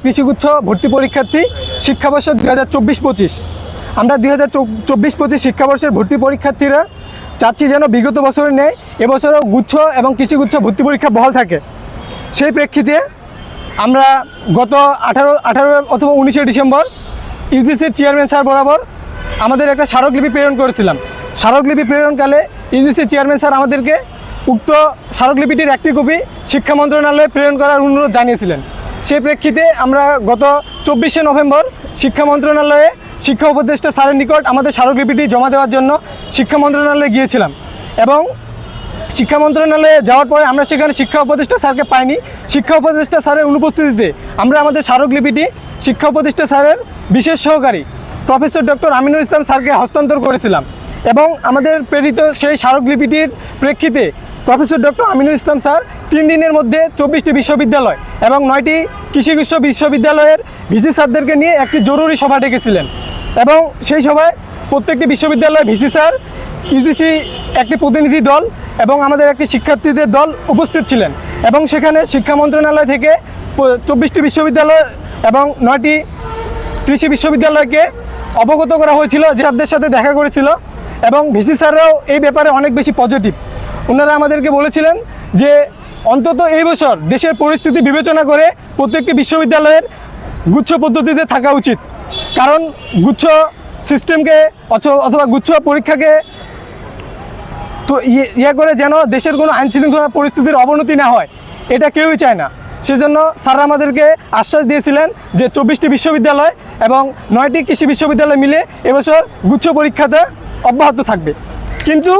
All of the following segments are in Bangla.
কৃষিগুচ্ছ ভর্তি পরীক্ষার্থী শিক্ষাবর্ষ 2024-25 আমরা 2024-25 শিক্ষাবর্ষের ভর্তি পরীক্ষার্থীরা চাচ্ছি যেন বিগত বছরের নেই এবছরও গুচ্ছ এবং কৃষিগুচ্ছ ভর্তি পরীক্ষা বহাল থাকে। সেই প্রেক্ষিতে আমরা গত 18 অথবা 19 ডিসেম্বর ইউজিসির চেয়ারম্যান স্যার বরাবর আমাদের একটা স্মারকলিপি প্রেরণ করেছিলাম। স্মারকলিপি প্রেরণকালে ইউজিসির চেয়ারম্যান স্যার আমাদেরকে উক্ত স্মারকলিপিটির একটি কপি শিক্ষা মন্ত্রণালয়ে প্রেরণ করার অনুরোধ জানিয়েছিলেন। সেই প্রেক্ষিতে আমরা গত 24শে নভেম্বর শিক্ষা মন্ত্রণালয়ে শিক্ষা উপদেষ্টা স্যারের নিকট আমাদের স্মারকলিপিটি জমা দেওয়ার জন্য শিক্ষা মন্ত্রণালয়ে গিয়েছিলাম এবং শিক্ষা মন্ত্রণালয়ে যাওয়ার পরে আমরা সেখানে শিক্ষা উপদেষ্টা স্যারকে পাইনি। শিক্ষা উপদেষ্টা স্যারের অনুপস্থিতিতে আমরা আমাদের স্মারকলিপিটি শিক্ষা উপদেষ্টা স্যারের বিশেষ সহকারী প্রফেসর ডক্টর আমিনুল ইসলাম স্যারকে হস্তান্তর করেছিলাম এবং আমাদের প্রেরিত সেই স্মারকলিপিটির প্রেক্ষিতে professor doctor Aminul Islam sir 3 দিনের মধ্যে 24টি বিশ্ববিদ্যালয় এবং 9টি কৃষি বিশ্ববিদ্যালয়ের ভিসি স্যারদেরকে নিয়ে একটি জরুরি সভা ডেকেছিলেন এবং সেই সভায় প্রত্যেকটি বিশ্ববিদ্যালয়ের ভিসি স্যার, ইউজিসি একটি প্রতিনিধি দল এবং আমাদের একটি শিক্ষার্থীদের দল উপস্থিত ছিলেন এবং সেখানে শিক্ষা মন্ত্রণালয় থেকে 24টি বিশ্ববিদ্যালয় এবং 9টি কৃষি বিশ্ববিদ্যালয়কে অবগত করা হয়েছিল, যাদের সাথে দেখা করেছিল এবং ভিসি স্যাররাও এই ব্যাপারে অনেক বেশি পজিটিভ। ওনারা আমাদেরকে বলেছিলেন যে অন্তত এই বছর দেশের পরিস্থিতি বিবেচনা করে প্রত্যেকটি বিশ্ববিদ্যালয়ের গুচ্ছ পদ্ধতিতে থাকা উচিত, কারণ গুচ্ছ সিস্টেমকে অথবা গুচ্ছ পরীক্ষাকে তো করে যেন দেশের কোনো আইনশৃঙ্খলা পরিস্থিতির অবনতি না হয়, এটা কেউই চায় না। সেজন্য স্যার আমাদেরকে আশ্বাস দিয়েছিলেন যে 24টি বিশ্ববিদ্যালয় এবং 9টি কৃষি বিশ্ববিদ্যালয় মিলে এবছর গুচ্ছ পরীক্ষাতে অব্যাহত থাকবে। কিন্তু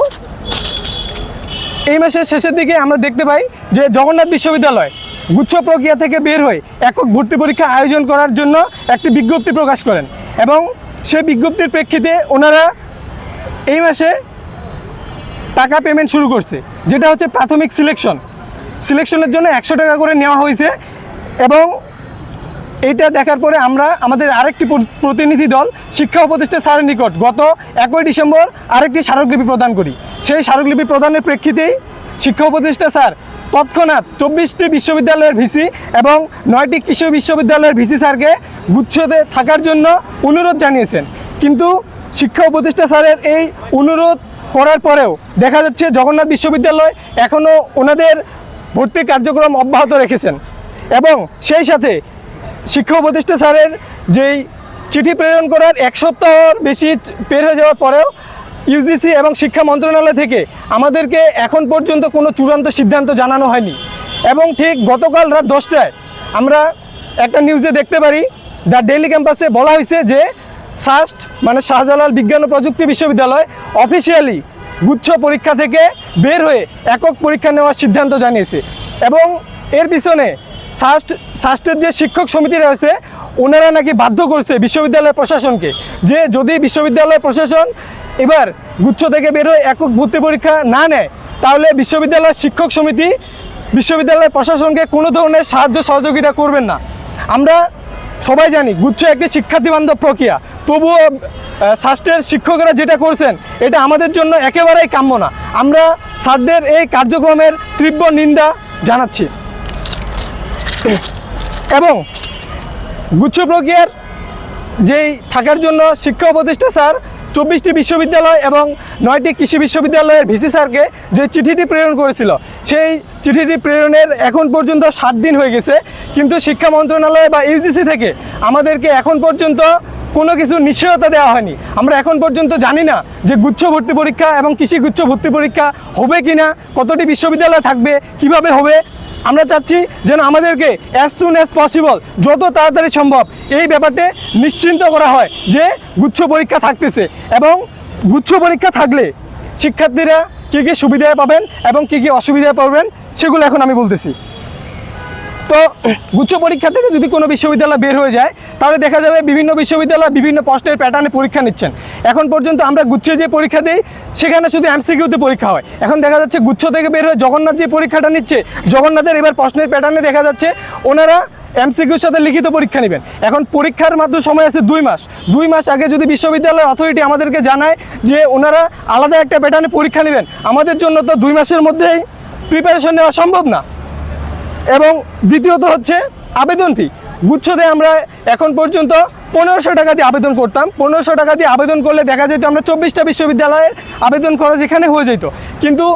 এই মাসের শেষের দিকে আমরা দেখতে পাই যে জগন্নাথ বিশ্ববিদ্যালয় গুচ্ছ প্রক্রিয়া থেকে বের হয়ে একক ভর্তি পরীক্ষা আয়োজন করার জন্য একটি বিজ্ঞপ্তি প্রকাশ করেন এবং সেই বিজ্ঞপ্তির প্রেক্ষিতে ওনারা এই মাসে টাকা পেমেন্ট শুরু করছে, যেটা হচ্ছে প্রাথমিক সিলেকশনের জন্য 100 টাকা করে নেওয়া হয়েছে এবং এইটা দেখার পরে আমরা আমাদের আরেকটি প্রতিনিধি দল শিক্ষা উপদেষ্টা স্যারের নিকট গত 1 ডিসেম্বর আরেকটি স্মারকলিপি প্রদান করি। সেই স্মারকলিপি প্রদানের প্রেক্ষিতেই শিক্ষা উপদেষ্টা স্যার তৎক্ষণাৎ 24টি বিশ্ববিদ্যালয়ের ভিসি এবং 9টি কৃষি বিশ্ববিদ্যালয়ের ভিসি স্যারকে গুচ্ছতে থাকার জন্য অনুরোধ জানিয়েছেন। কিন্তু শিক্ষা উপদেষ্টা স্যারের এই অনুরোধ করার পরেও দেখা যাচ্ছে জগন্নাথ বিশ্ববিদ্যালয় এখনও ওনাদের ভর্তি কার্যক্রম অব্যাহত রেখেছেন এবং সেই সাথে শিক্ষা উপদেষ্টা স্যারের যেই চিঠি প্রেরণ করার 1 সপ্তাহর বেশি পের হয়ে যাওয়ার পরেও ইউজিসি এবং শিক্ষা মন্ত্রণালয় থেকে আমাদেরকে এখন পর্যন্ত কোনো চূড়ান্ত সিদ্ধান্ত জানানো হয়নি এবং ঠিক গতকাল রাত 10টায় আমরা একটা নিউজে দেখতে পারি দ্য ডেইলি ক্যাম্পাসে বলা হয়েছে যে সাস্ট মানে শাহজালাল বিজ্ঞান ও প্রযুক্তি বিশ্ববিদ্যালয় অফিসিয়ালি গুচ্ছ পরীক্ষা থেকে বের হয়ে একক পরীক্ষা নেওয়ার সিদ্ধান্ত জানিয়েছে এবং এর পিছনে সাস্টের যে শিক্ষক সমিতি রয়েছে ওনারা নাকি বাধ্য করছে বিশ্ববিদ্যালয় প্রশাসনকে যে যদি বিশ্ববিদ্যালয় প্রশাসন এবার গুচ্ছ থেকে বের হয়ে একক ভর্তি পরীক্ষা না নেয় তাহলে বিশ্ববিদ্যালয় শিক্ষক সমিতি বিশ্ববিদ্যালয় প্রশাসনকে কোনো ধরনের সাহায্য সহযোগিতা করবেন না। আমরা সবাই জানি গুচ্ছ একটি শিক্ষার্থী বান্ধব প্রক্রিয়া, তবুও সাস্টের শিক্ষকেরা যেটা করছেন এটা আমাদের জন্য একেবারেই কাম্য না। আমরা স্যারদের এই কার্যক্রমের তীব্র নিন্দা জানাচ্ছি এবং গুচ্ছ প্রক্রিয়ার যেই থাকার জন্য শিক্ষা উপদেষ্টা স্যার 24টি বিশ্ববিদ্যালয় এবং 9টি কৃষি বিশ্ববিদ্যালয়ের ভিসি স্যারকে যে চিঠিটি প্রেরণ করেছিল সেই চিঠিটি প্রেরণের এখন পর্যন্ত 7 দিন হয়ে গেছে, কিন্তু শিক্ষা মন্ত্রণালয় বা ইউজিসি থেকে আমাদেরকে এখন পর্যন্ত কোনো কিছু নিশ্চয়তা দেওয়া হয়নি। আমরা এখন পর্যন্ত জানি না যে গুচ্ছ ভর্তি পরীক্ষা এবং কৃষি গুচ্ছ ভর্তি পরীক্ষা হবে কি না, কতটি বিশ্ববিদ্যালয় থাকবে, কিভাবে হবে। আমরা চাচ্ছি যেন আমাদেরকে অ্যাজ সুন অ্যাজ পসিবল যত তাড়াতাড়ি সম্ভব এই ব্যাপারটি নিশ্চিন্ত করা হয় যে গুচ্ছ পরীক্ষা থাকতেছে এবং গুচ্ছ পরীক্ষা থাকলে শিক্ষার্থীরা কী কী সুবিধা পাবেন এবং কী কী অসুবিধা পাবেন সেগুলো এখন আমি বলতেছি। তো গুচ্ছ পরীক্ষা থেকে যদি কোনো বিশ্ববিদ্যালয় বের হয়ে যায় তাহলে দেখা যাবে বিভিন্ন বিশ্ববিদ্যালয় বিভিন্ন প্রশ্নের প্যাটার্নে পরীক্ষা নিচ্ছেন। এখন পর্যন্ত আমরা গুচ্ছে যে পরীক্ষা দিই সেখানে শুধু এমসিকিউতে পরীক্ষা হয়, এখন দেখা যাচ্ছে গুচ্ছ থেকে বের হয়ে জগন্নাথ যে পরীক্ষাটা নিচ্ছে জগন্নাথের এবার প্রশ্নের প্যাটার্নে দেখা যাচ্ছে ওনারা এমসিকিউর সাথে লিখিত পরীক্ষা নেবেন। এখন পরীক্ষার মাত্র সময় আছে 2 মাস আগে যদি বিশ্ববিদ্যালয় অথরিটি আমাদেরকে জানায় যে ওনারা আলাদা একটা প্যাটার্নে পরীক্ষা নেবেন, আমাদের জন্য তো 2 মাসের মধ্যেই প্রিপারেশন নেওয়া সম্ভব না। এবং দ্বিতীয়ত হচ্ছে আবেদন ফি। গুচ্ছতে আমরা এখন পর্যন্ত 1500 টাকা দিয়ে আবেদন করতাম। 1500 টাকা দিয়ে আবেদন করলে দেখা যেত আমরা 24টা বিশ্ববিদ্যালয়ের আবেদন খরচ এখানে হয়ে যেত। কিন্তু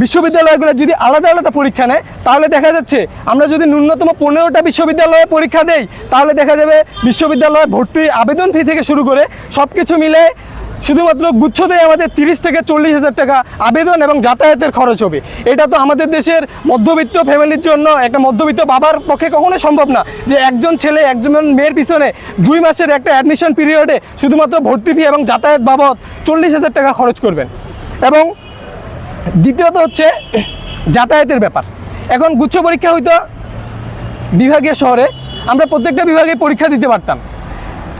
বিশ্ববিদ্যালয়গুলো যদি আলাদা আলাদা পরীক্ষা নেয় তাহলে দেখা যাচ্ছে আমরা যদি ন্যূনতম 15টা বিশ্ববিদ্যালয়ে পরীক্ষা দেই তাহলে দেখা যাবে বিশ্ববিদ্যালয়ে ভর্তি আবেদন ফি থেকে শুরু করে সব কিছু মিলে শুধুমাত্র গুচ্ছতেই আমাদের 30 থেকে 40 হাজার টাকা আবেদন এবং যাতায়াতের খরচ হবে। এটা তো আমাদের দেশের মধ্যবিত্ত ফ্যামিলির জন্য, একটা মধ্যবিত্ত বাবার পক্ষে কখনোই সম্ভব না যে একজন ছেলে একজন মেয়ের পিছনে 2 মাসের একটা অ্যাডমিশন পিরিয়ডে শুধুমাত্র ভর্তি ফি এবং যাতায়াত বাবদ 40 হাজার টাকা খরচ করবেন। এবং দ্বিতীয়ত হচ্ছে যাতায়াতের ব্যাপার। এখন গুচ্ছ পরীক্ষা হইতো বিভাগীয় শহরে, আমরা প্রত্যেকটা বিভাগে পরীক্ষা দিতে পারতাম।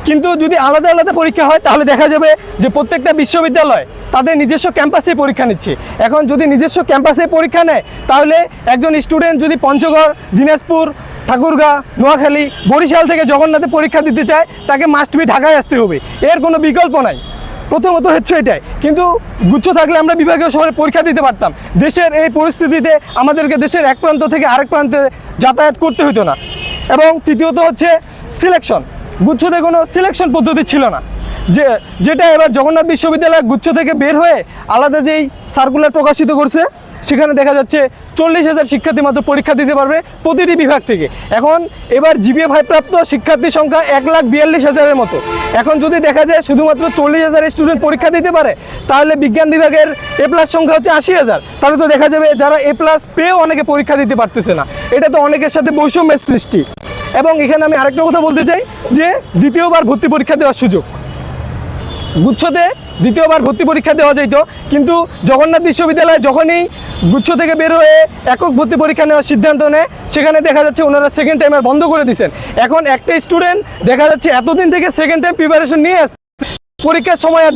কিন্তু যদি আলাদা আলাদা পরীক্ষা হয় তাহলে দেখা যাবে যে প্রত্যেকটা বিশ্ববিদ্যালয় তাদের নিজস্ব ক্যাম্পাসে পরীক্ষা নিচ্ছে। এখন যদি নিজস্ব ক্যাম্পাসে পরীক্ষা নেয় তাহলে একজন স্টুডেন্ট যদি পঞ্চগড়, দিনাজপুর, ঠাকুরগাঁ, নোয়াখালী, বরিশাল থেকে জগন্নাথে পরীক্ষা দিতে চায় তাকে মাস্ট বি ঢাকায় আসতে হবে, এর কোনো বিকল্প নাই। প্রথমত হচ্ছে এটাই। কিন্তু গুচ্ছ থাকলে আমরা বিভাগীয় শহরে পরীক্ষা দিতে পারতাম। দেশের এই পরিস্থিতিতে আমাদেরকে দেশের এক প্রান্ত থেকে আরেক প্রান্তে যাতায়াত করতে হতো না। এবং তৃতীয়ত হচ্ছে সিলেকশন। গুচ্ছতে কোনো সিলেকশন পদ্ধতি ছিল না, যেটা এবার জগন্নাথ বিশ্ববিদ্যালয় গুচ্ছ থেকে বের হয়ে আলাদা যেই সার্কুলার প্রকাশিত করছে সেখানে দেখা যাচ্ছে 40,000 শিক্ষার্থী মাত্র পরীক্ষা দিতে পারবে প্রতিটি বিভাগ থেকে। এখন এবার GPA-5 প্রাপ্ত শিক্ষার্থীর সংখ্যা 1,42,000-এর মতো। এখন যদি দেখা যায় শুধুমাত্র 40,000 স্টুডেন্ট পরীক্ষা দিতে পারে তাহলে বিজ্ঞান বিভাগের A+ সংখ্যা হচ্ছে 80,000। তাহলে তো দেখা যাবে যারা A+ পেয়েও অনেকে পরীক্ষা দিতে পারতেছে না। এটা তো অনেকের সাথে বৈষম্যের সৃষ্টি। এবং এখানে আমি আরেকটা কথা বলতে চাই যে দ্বিতীয়বার ভর্তি পরীক্ষা দেওয়ার সুযোগ। গুচ্ছতে দ্বিতীয়বার ভর্তি পরীক্ষা দেওয়া যেত, কিন্তু জগন্নাথ বিশ্ববিদ্যালয় যখনই গুচ্ছ থেকে বের হয়ে একক ভর্তি পরীক্ষা নেওয়ার সিদ্ধান্ত নেয় সেখানে দেখা যাচ্ছে ওনারা সেকেন্ড টাইম বন্ধ করে দিয়েছেন। এখন একটা স্টুডেন্ট দেখা যাচ্ছে এতদিন থেকে সেকেন্ড টাইম প্রিপারেশন নিয়ে আসছে, পরীক্ষার সময় আর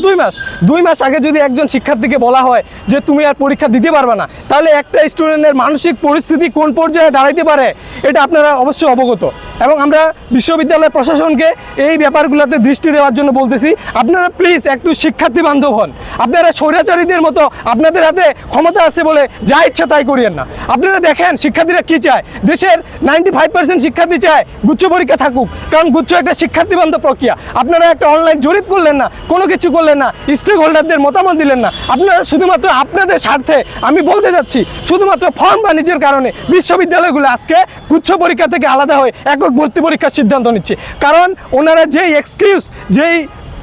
2 মাস আগে যদি একজন শিক্ষার্থীকে বলা হয় যে তুমি আর পরীক্ষা দিতে পারবে না, তাহলে একটা স্টুডেন্টের মানসিক পরিস্থিতি কোন পর্যায়ে দাঁড়াইতে পারে এটা আপনারা অবশ্যই অবগত। এবং আমরা বিশ্ববিদ্যালয় প্রশাসনকে এই ব্যাপারগুলোতে দৃষ্টি দেওয়ার জন্য বলতেছি, আপনারা প্লিজ একটু শিক্ষার্থী বান্ধব হন। আপনারা স্বৈরাচারীদের মতো আপনাদের হাতে ক্ষমতা আছে বলে যা ইচ্ছা তাই করিয়েন না। আপনারা দেখেন শিক্ষার্থীরা কি চায়। দেশের 95% শিক্ষার্থী চায় গুচ্ছ পরীক্ষা থাকুক, কারণ গুচ্ছ একটা শিক্ষার্থী বান্ধব প্রক্রিয়া। আপনারা একটা অনলাইন জরিপ করলেন না, কোনো কিছু করলেন না, স্টেক হোল্ডারদের মতামত দিলেন না। আপনারা শুধুমাত্র আপনাদের স্বার্থে, আমি বলতে যাচ্ছি শুধুমাত্র ফর্ম বাণিজ্যের কারণে বিশ্ববিদ্যালয়গুলো আজকে গুচ্ছ পরীক্ষা থেকে আলাদা হয়ে একক ভর্তি পরীক্ষার সিদ্ধান্ত নিচ্ছে। কারণ ওনারা যেই এক্সকিউজ, যেই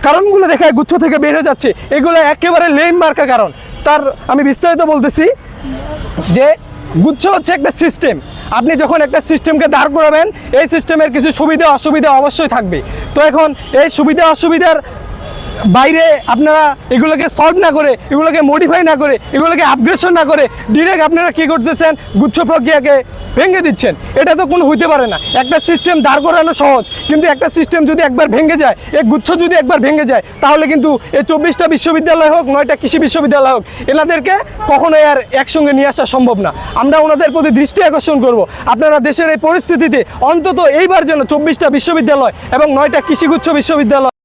কারণগুলো দেখায় গুচ্ছ থেকে বের হয়ে যাচ্ছে, এগুলো একেবারে লেম মার্কা কারণ। তার আমি বিস্তারিত বলতেছি যে গুচ্ছ হচ্ছে একটা সিস্টেম। আপনি যখন একটা সিস্টেমকে দাঁড় করাবেন এই সিস্টেমের কিছু সুবিধা অসুবিধা অবশ্যই থাকবে। তো এখন এই সুবিধা অসুবিধার বাইরে আপনারা এগুলোকে সলভ না করে, এগুলোকে মডিফাই না করে, এগুলোকে আপগ্রেডেশন না করে ডিরেক্ট আপনারা কী করতেছেন, গুচ্ছ প্রক্রিয়াকে ভেঙে দিচ্ছেন। এটা তো কোনো হইতে পারে না। একটা সিস্টেম দাঁড় করানো সহজ, কিন্তু একটা সিস্টেম যদি একবার ভেঙে যায়, এই গুচ্ছ যদি একবার ভেঙে যায় তাহলে কিন্তু এই 24টা বিশ্ববিদ্যালয় হোক, 9টা কৃষি বিশ্ববিদ্যালয় হোক, এনাদেরকে কখনোই আর একসঙ্গে নিয়ে আসা সম্ভব না। আমরা ওনাদের প্রতি দৃষ্টি আকর্ষণ করব, আপনারা দেশের এই পরিস্থিতিতে অন্তত এইবার যেন 24টা বিশ্ববিদ্যালয় এবং 9টা কৃষিগুচ্ছ বিশ্ববিদ্যালয়